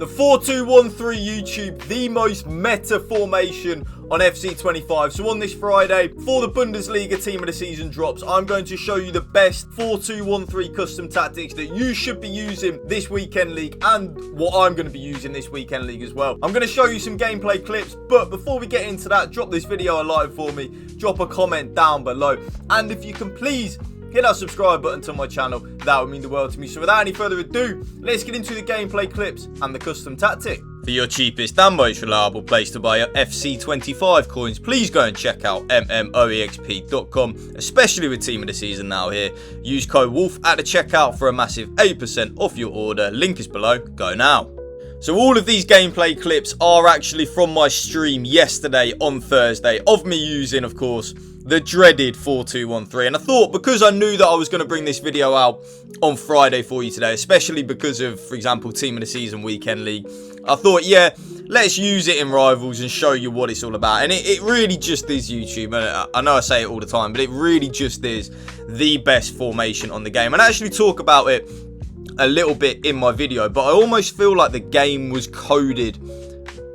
The 4-2-1-3 YouTube, the most meta formation on FC25. So on this Friday, for the Bundesliga Team of the Season drops, I'm going to show you the best 4-2-1-3 custom tactics that you should be using this weekend league and what I'm going to be using this weekend league as well. I'm going to show you some gameplay clips, but before we get into that, drop this video a like for me, drop a comment down below, and if you can please hit that subscribe button to my channel, that would mean the world to me. So without any further ado, let's get into the gameplay clips and the custom tactic. For your cheapest and most reliable place to buy your FC25 coins, please go and check out mmoexp.com, especially with Team of the Season now here. Use code WOLF at the checkout for a massive 8% off your order. Link is below. Go now. So all of these gameplay clips are actually from my stream yesterday on Thursday of me using, of course, the dreaded 4-2-1-3. And I thought, because I knew that I was going to bring this video out on Friday for you today, especially because of, for example, Team of the Season Weekend League, I thought, yeah, let's use it in Rivals and show you what it's all about. And it really just is YouTube. And I know I say it all the time, but it really just is the best formation on the game. And I actually talk about it a little bit in my video, but I almost feel like the game was coded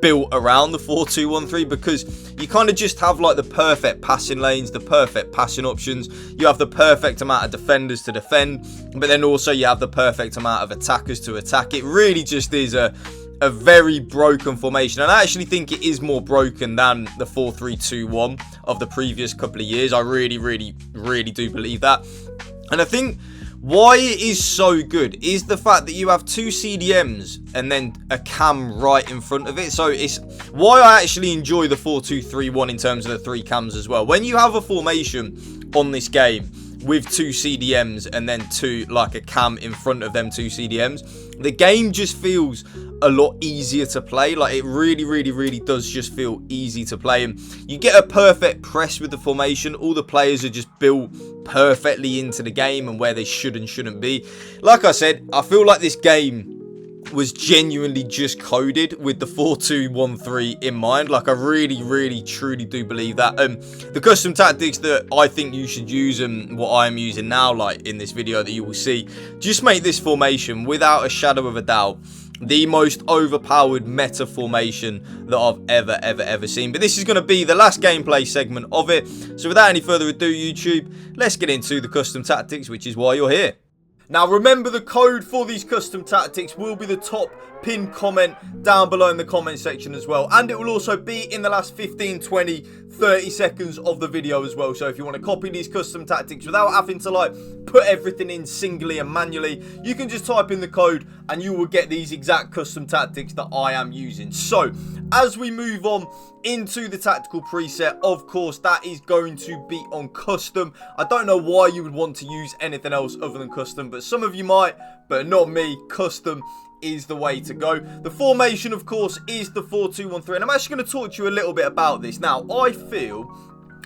built around the 4-2-1-3, because you kind of just have like the perfect passing lanes, the perfect passing options, you have the perfect amount of defenders to defend, but then also you have the perfect amount of attackers to attack. It really just is a very broken formation, and I actually think it is more broken than the 4-3-2-1 of the previous couple of years. I really do believe that. And I think why it is so good is the fact that you have two CDMs and then a cam right in front of it. So it's why I actually enjoy the 4-2-3-1 in terms of the three cams as well. When you have a formation on this game with two CDMs and then a cam in front of them two CDMs, the game just feels a lot easier to play. Like, it really does just feel easy to play, and you get a perfect press with the formation. All the players are just built perfectly into the game and where they should and shouldn't be. Like I said, I feel like this game was genuinely just coded with the 4-2-1-3 in mind. Like, I really truly do believe that. The custom tactics that I think you should use and what I'm using now, like in this video that you will see, just make this formation, without a shadow of a doubt, the most overpowered meta formation that I've ever seen. But this is going to be the last gameplay segment of it. So without any further ado, YouTube, let's get into the custom tactics, which is why you're here. Now, remember, the code for these custom tactics will be the top pinned comment down below in the comment section as well. And it will also be in the last 15, 20, 30 seconds of the video as well. So if you want to copy these custom tactics without having to, like, put everything in singly and manually, you can just type in the code and you will get these exact custom tactics that I am using. So as we move on into the tactical preset, of course, that is going to be on custom. I don't know why you would want to use anything else other than custom, but some of you might, but not me. Custom is the way to go. The formation, of course, is the 4-2-1-3, and I'm actually going to talk to you a little bit about this. Now, I feel,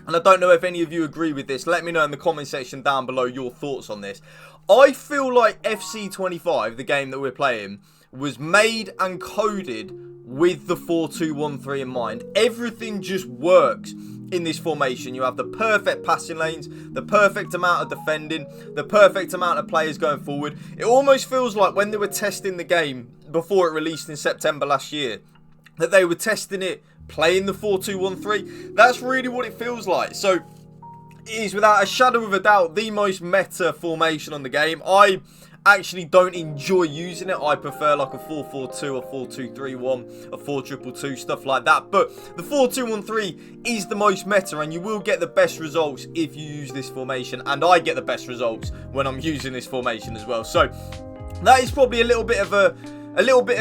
and I don't know if any of you agree with this, let me know in the comment section down below your thoughts on this. I feel like FC25, the game that we're playing, was made and coded with the 4-2-1-3 in mind. Everything just works in this formation. You have the perfect passing lanes, the perfect amount of defending, the perfect amount of players going forward. It almost feels like when they were testing the game before it released in September last year, that they were testing it playing the 4-2-1-3. That's really what it feels like. So it is without a shadow of a doubt the most meta formation on the game. I actually don't enjoy using it. I prefer like a 4-4-2, a 4-2-3-1, a 4-2-2, stuff like that. But the 4-2-1-3 is the most meta, and you will get the best results if you use this formation. And I get the best results when I'm using this formation as well. So that is probably a little bit of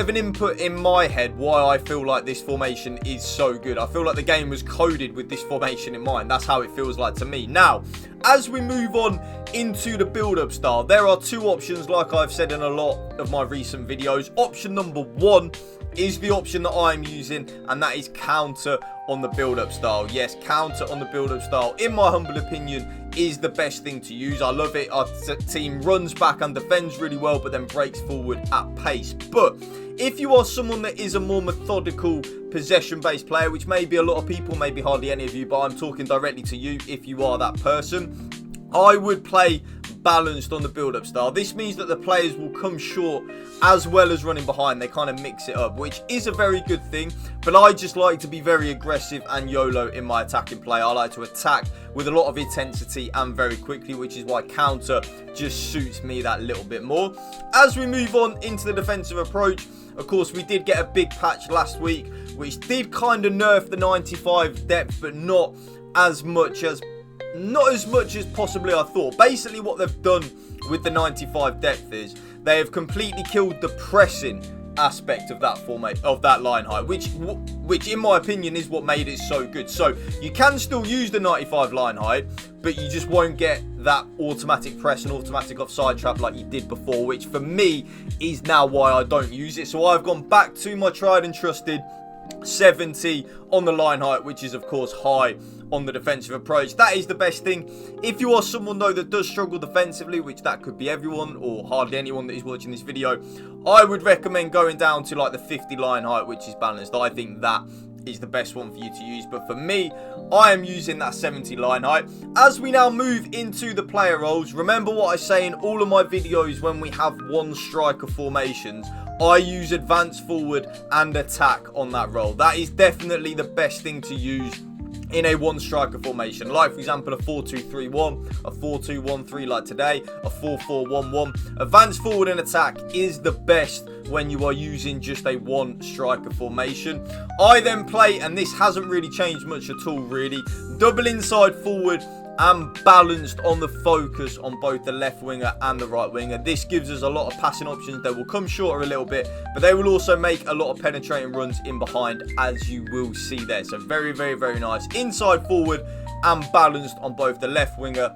an input in my head why I feel like this formation is so good. I feel like the game was coded with this formation in mind. That's how it feels like to me. Now, as we move on into the build-up style, there are two options, like I've said in a lot of my recent videos. Option number one is the option that I'm using, and that is counter on the build-up style. Yes, counter on the build-up style, in my humble opinion, is the best thing to use. I love it. Our team runs back and defends really well, but then breaks forward at pace. But if you are someone that is a more methodical, possession-based player, which may be a lot of people, maybe hardly any of you, but I'm talking directly to you if you are that person, I would play balanced on the build-up style. This means that the players will come short as well as running behind. They kind of mix it up, which is a very good thing. But I just like to be very aggressive and YOLO in my attacking play. I like to attack with a lot of intensity and very quickly, which is why counter just suits me that little bit more. As we move on into the defensive approach, of course, we did get a big patch last week, which did kind of nerf the 95 depth, but not as much as possibly I thought. Basically, what they've done with the 95 depth is they have completely killed the pressing aspect of that line height, which in my opinion is what made it so good. So you can still use the 95 line height, but you just won't get that automatic press and automatic offside trap like you did before, which for me is now why I don't use it. So I've gone back to my tried and trusted 70 on the line height, which is of course high on the defensive approach. That is the best thing. If you are someone though that does struggle defensively, which that could be everyone or hardly anyone that is watching this video, I would recommend going down to like the 50 line height, which is balanced. I think that is the best one for you to use, but for me, I am using that 70 line height. As we now move into the player roles, remember what I say in all of my videos when we have one striker formations, I use advance forward and attack on that role. That is definitely the best thing to use in a one striker formation, like for example a 4-2-3-1, a 4-2-1-3 like today, a 4-4-1-1. Advance forward and attack is the best when you are using just a one striker formation. I then play, and this hasn't really changed much at all really, double inside forward and balanced on the focus on both the left winger and the right winger. This gives us a lot of passing options. They will come shorter a little bit, but they will also make a lot of penetrating runs in behind, as you will see there. So very, very, very nice. Inside forward and balanced on both the left winger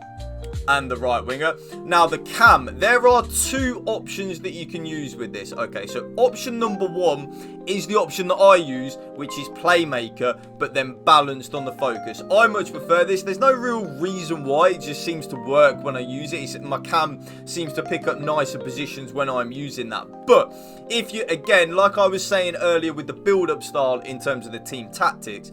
and the right winger. Now the cam, there are two options that you can use with this. Okay, so option number one is the option that I use, which is playmaker, but then balanced on the focus. I much prefer this. There's no real reason why, it just seems to work when I use it. My cam seems to pick up nicer positions when I'm using that. But if you, again, like I was saying earlier with the build-up style in terms of the team tactics,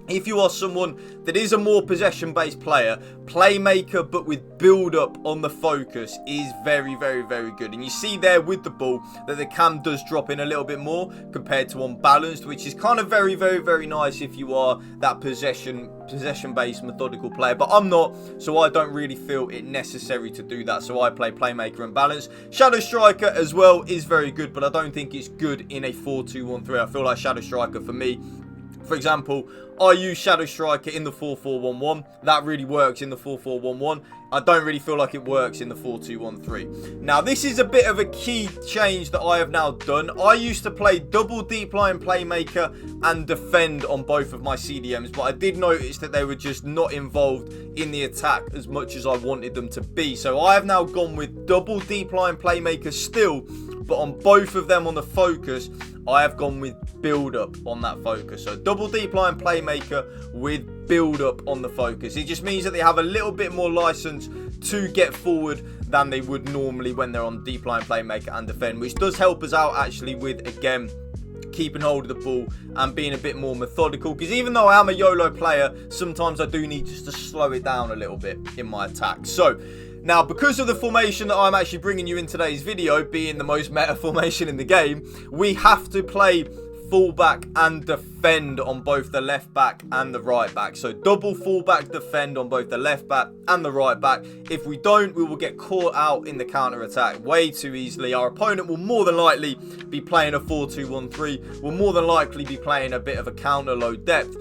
if you are someone that is a more possession-based player, playmaker but with build-up on the focus is very, very, very good. And you see there with the ball that the cam does drop in a little bit more compared to unbalanced, which is kind of very, very, very nice if you are that possession-based methodical player. But I'm not, so I don't really feel it necessary to do that. So I play playmaker and balance. Shadow striker as well is very good, but I don't think it's good in a 4-2-1-3. I feel like shadow striker for me, for example, I use Shadow Striker in the 4-4-1-1. That really works in the 4-4-1-1. I don't really feel like it works in the 4-2-1-3. Now, this is a bit of a key change that I have now done. I used to play double deep line playmaker and defend on both of my CDMs, but I did notice that they were just not involved in the attack as much as I wanted them to be. So I have now gone with double deep line playmaker still, but on both of them on the focus, I have gone with build up on that focus. So double deep line playmaker with build up on the focus. It just means that they have a little bit more license to get forward than they would normally when they're on deep line playmaker and defend, which does help us out actually with, again, keeping hold of the ball and being a bit more methodical, because even though I am a YOLO player, sometimes I do need just to slow it down a little bit in my attack. So now, because of the formation that I'm actually bringing you in today's video, being the most meta formation in the game, we have to play fullback and defend on both the left back and the right back. So double fullback defend on both the left back and the right back. If we don't, we will get caught out in the counter attack way too easily. Our opponent will more than likely be playing a 4-2-1-3, will more than likely be playing a bit of a counter low depth.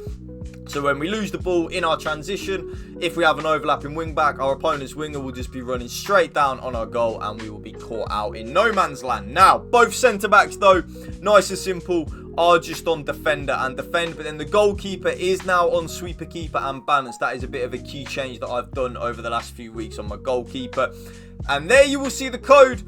So when we lose the ball in our transition, if we have an overlapping wing back, our opponent's winger will just be running straight down on our goal and we will be caught out in no man's land. Now, both centre backs though, nice and simple, are just on defender and defend, but then the goalkeeper is now on sweeper keeper and balance. That is a bit of a key change that I've done over the last few weeks on my goalkeeper. And there you will see the code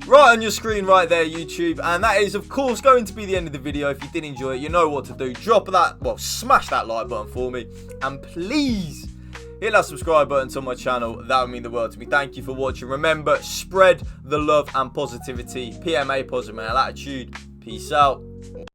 right on your screen right there, YouTube. And that is, of course, going to be the end of the video. If you did enjoy it, you know what to do. Drop that, well, smash that like button for me. And please hit that subscribe button to my channel. That would mean the world to me. Thank you for watching. Remember, spread the love and positivity. PMA, positive male attitude. Peace out.